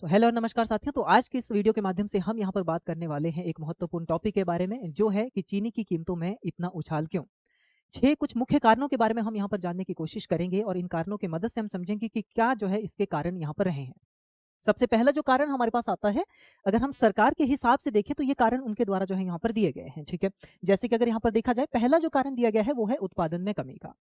तो हेलो और नमस्कार साथियों। तो आज की इस वीडियो के माध्यम से हम यहाँ पर बात करने वाले हैं एक महत्वपूर्ण टॉपिक के बारे में, जो है कि चीनी की कीमतों में इतना उछाल क्यों। 6 कुछ मुख्य कारणों के बारे में हम यहाँ पर जानने की कोशिश करेंगे और इन कारणों की मदद से हम समझेंगे कि क्या जो है इसके कारण यहाँ पर रहे हैं। सबसे पहला जो कारण हमारे पास आता है, अगर हम सरकार के हिसाब से देखें तो ये कारण उनके द्वारा जो है यहाँ पर दिए गए हैं, ठीक है। जैसे कि अगर यहाँ पर देखा जाए, पहला जो कारण दिया गया है वो है उत्पादन में कमी का।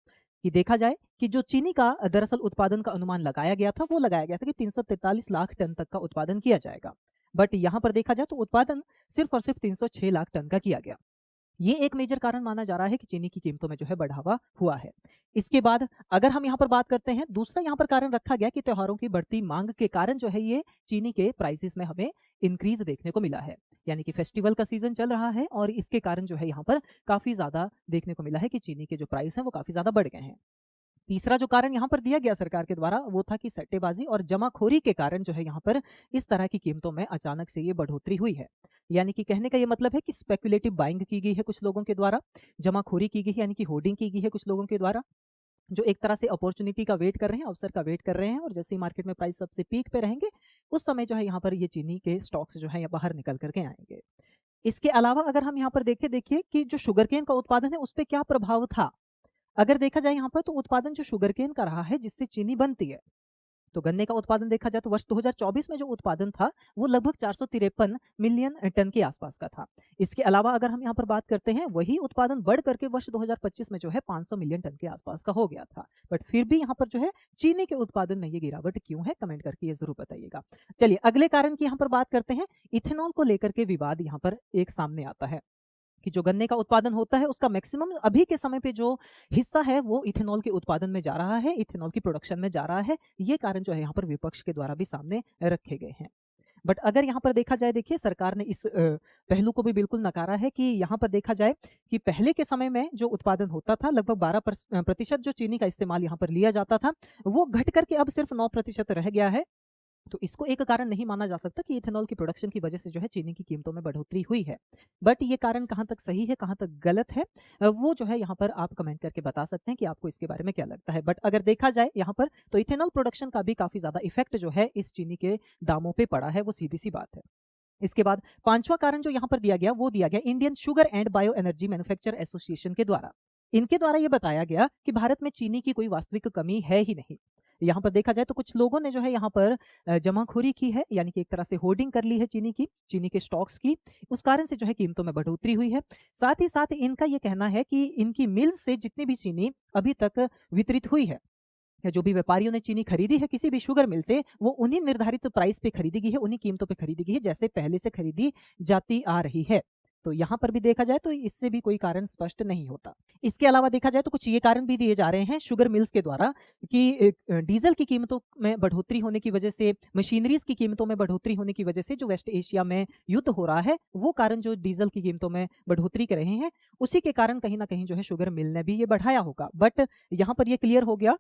कि देखा जाए कि जो चीनी का दरअसल उत्पादन का अनुमान लगाया गया था, वो लगाया गया था कि 343 लाख टन तक का उत्पादन किया जाएगा। बट यहाँ पर देखा जाए तो उत्पादन सिर्फ और सिर्फ 306 लाख टन का किया गया। ये एक मेजर कारण माना जा रहा है कि चीनी की कीमतों में जो है बढ़ावा हुआ है। इसके बाद अगर हम यहाँ पर बात करते हैं, दूसरा यहाँ पर कारण रखा गया कि त्योहारों की बढ़ती मांग के कारण जो है ये चीनी के प्राइसेस में हमें इंक्रीज देखने को मिला है। यानी कि फेस्टिवल का सीजन चल रहा है और इसके कारण जो है यहाँ पर काफी ज्यादा देखने को मिला है कि चीनी के जो प्राइस हैं वो काफी ज्यादा बढ़ गए हैं। तीसरा जो कारण यहाँ पर दिया गया सरकार के द्वारा, वो था कि सट्टेबाजी और जमाखोरी के कारण जो है यहाँ पर इस तरह की कीमतों में अचानक से ये बढ़ोतरी हुई है। यानी कि कहने का ये मतलब है कि स्पेकुलेटिव बाइंग की गई है कुछ लोगों के द्वारा, जमाखोरी की गई है, यानी कि होर्डिंग की गई है कुछ लोगों के द्वारा, जो एक तरह से अपॉर्चुनिटी का वेट कर रहे हैं, अवसर का वेट कर रहे हैं, और जैसे ही मार्केट में प्राइस सबसे पीक पे रहेंगे, उस समय जो है यहाँ पर ये चीनी के स्टॉक्स जो है ये बाहर निकल करके आएंगे। इसके अलावा अगर हम यहाँ पर देखिए कि जो शुगरकेन का उत्पादन है उस पर क्या प्रभाव था। अगर देखा जाए यहाँ पर, तो उत्पादन जो शुगरकेन का रहा है जिससे चीनी बनती है, तो गन्ने का उत्पादन देखा जाए तो वर्ष 2024 में जो उत्पादन था वो लगभग 453 मिलियन टन के आसपास का था। इसके अलावा अगर हम यहाँ पर बात करते हैं, वही उत्पादन बढ़ करके वर्ष 2025 में जो है 500 मिलियन टन के आसपास का हो गया था। बट फिर भी यहाँ पर जो है चीनी के उत्पादन में ये गिरावट क्यों है, कमेंट करके ये जरूर बताइएगा। चलिए अगले कारण की यहाँ पर बात करते हैं। इथेनॉल को लेकर के विवाद यहाँ पर एक सामने आता है कि जो गन्ने का उत्पादन होता है उसका मैक्सिमम अभी के समय पे जो हिस्सा है वो इथेनॉल के उत्पादन में जा रहा है, इथेनॉल की प्रोडक्शन में जा रहा है। ये कारण जो है यहाँ पर विपक्ष के द्वारा भी सामने रखे गए हैं। बट अगर यहाँ पर देखा जाए, देखिए सरकार ने इस पहलू को भी बिल्कुल नकारा है कि यहाँ पर देखा जाए कि पहले के समय में जो उत्पादन होता था, लगभग 12% जो चीनी का इस्तेमाल यहाँ पर लिया जाता था, वो घट करके अब सिर्फ 9% रह गया है। तो इसको एक कारण नहीं माना जा सकता कि इथेनॉल की प्रोडक्शन की वजह से जो है चीनी की कीमतों में बढ़ोतरी हुई है। बट ये कारण कहाँ तक सही है, कहाँ तक गलत है, वो जो है यहाँ पर आप कमेंट करके बता सकते हैं कि आपको इसके बारे में क्या लगता है। बट अगर देखा जाए यहाँ पर, तो इथेनॉल प्रोडक्शन का भी काफी ज्यादा इफेक्ट जो है इस चीनी के दामों पे पड़ा है, वो सीधी सी बात है। इसके बाद पांचवा कारण जो यहाँ पर दिया गया, वो दिया गया Indian sugar and bio energy manufacture association के द्वारा। इनके द्वारा ये बताया गया कि भारत में चीनी की कोई वास्तविक कमी है ही नहीं। यहाँ पर देखा जाए तो कुछ लोगों ने जो है यहाँ पर जमाखोरी की है, यानी कि एक तरह से होर्डिंग कर ली है चीनी की, चीनी के स्टॉक्स की। उस कारण से जो है कीमतों में बढ़ोतरी हुई है। साथ ही साथ इनका ये कहना है कि इनकी मिल्स से जितनी भी चीनी अभी तक वितरित हुई है, या जो भी व्यापारियों ने चीनी खरीदी है किसी भी शुगर मिल से, वो उन्हीं निर्धारित प्राइस पे खरीदी गई है, उन्हीं कीमतों पे खरीदी गई है जैसे पहले से खरीदी जाती आ रही है। तो यहाँ पर भी देखा जाए तो इससे भी कोई कारण स्पष्ट नहीं होता। इसके अलावा देखा जाए तो कुछ ये कारण भी दिए जा रहे हैं शुगर मिल्स के द्वारा कि डीजल की कीमतों में बढ़ोतरी होने की वजह से, मशीनरीज की कीमतों में बढ़ोतरी होने की वजह से, जो वेस्ट एशिया में युद्ध हो रहा है, वो कारण जो डीजल की कीमतों में बढ़ोतरी कर रहे हैं, उसी के कारण कहीं ना कहीं जो है शुगर मिल ने भी ये बढ़ाया होगा। बट यहाँ पर ये क्लियर हो गया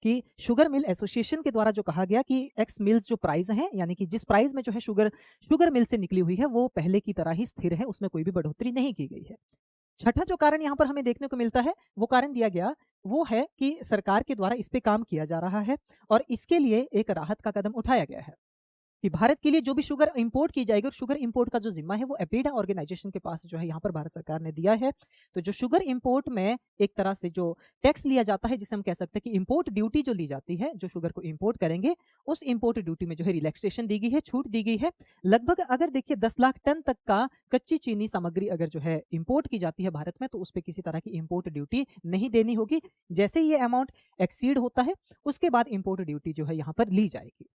कि शुगर मिल एसोसिएशन के द्वारा जो कहा गया कि एक्स मिल्स जो प्राइस हैं, यानी कि जिस प्राइस में जो है शुगर शुगर मिल से निकली हुई है, वो पहले की तरह ही स्थिर है, उसमें कोई भी बढ़ोतरी नहीं की गई है। छठा जो कारण यहाँ पर हमें देखने को मिलता है, वो कारण दिया गया, वो है कि सरकार के द्वारा इस पे काम किया जा रहा है और इसके लिए एक राहत का कदम उठाया गया है कि भारत के लिए जो भी शुगर इंपोर्ट की जाएगी, और शुगर इंपोर्ट का जो जिम्मा है वो एपीडा ऑर्गेनाइजेशन के पास जो है यहाँ पर भारत सरकार ने दिया है। तो जो शुगर इंपोर्ट में एक तरह से जो टैक्स लिया जाता है, जिसे हम कह सकते हैं कि इंपोर्ट ड्यूटी जो ली जाती है, जो शुगर को इंपोर्ट करेंगे, उस इंपोर्ट ड्यूटी में जो है रिलैक्सेशन दी गई है, छूट दी गई है। लगभग अगर देखिए 10 लाख टन तक का कच्ची चीनी सामग्री अगर जो है इंपोर्ट की जाती है भारत में, तो उस पर किसी तरह की इंपोर्ट ड्यूटी नहीं देनी होगी। जैसे ही ये अमाउंट एक्सीड होता है, उसके बाद इंपोर्ट ड्यूटी जो है यहाँ पर ली जाएगी।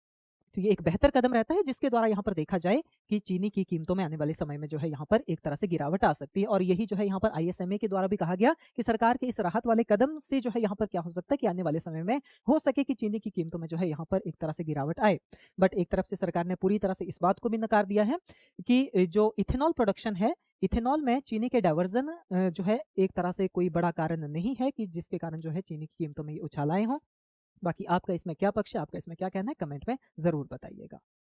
तो ये एक बेहतर कदम रहता है, जिसके द्वारा यहाँ पर देखा जाए कि चीनी की कीमतों में आने वाले समय में जो है यहाँ पर एक तरह से गिरावट आ सकती है। और यही जो है यहाँ पर आईएसएमए के द्वारा भी कहा गया कि सरकार के इस राहत वाले कदम से जो है यहाँ पर क्या हो सकता है कि आने वाले समय में हो सके कि चीनी की कीमतों में जो है यहाँ पर एक तरह से गिरावट आए। बट एक तरफ से सरकार ने पूरी तरह से इस बात को भी नकार दिया है कि जो इथेनॉल प्रोडक्शन है, इथेनॉल में चीनी के डाइवर्जन जो है एक तरह से कोई बड़ा कारण नहीं है कि जिसके कारण जो है चीनी की कीमतों में ये उछाल आए हों। बाकी आपका इसमें क्या पक्ष है, आपका इसमें क्या कहना है, कमेंट में जरूर बताइएगा।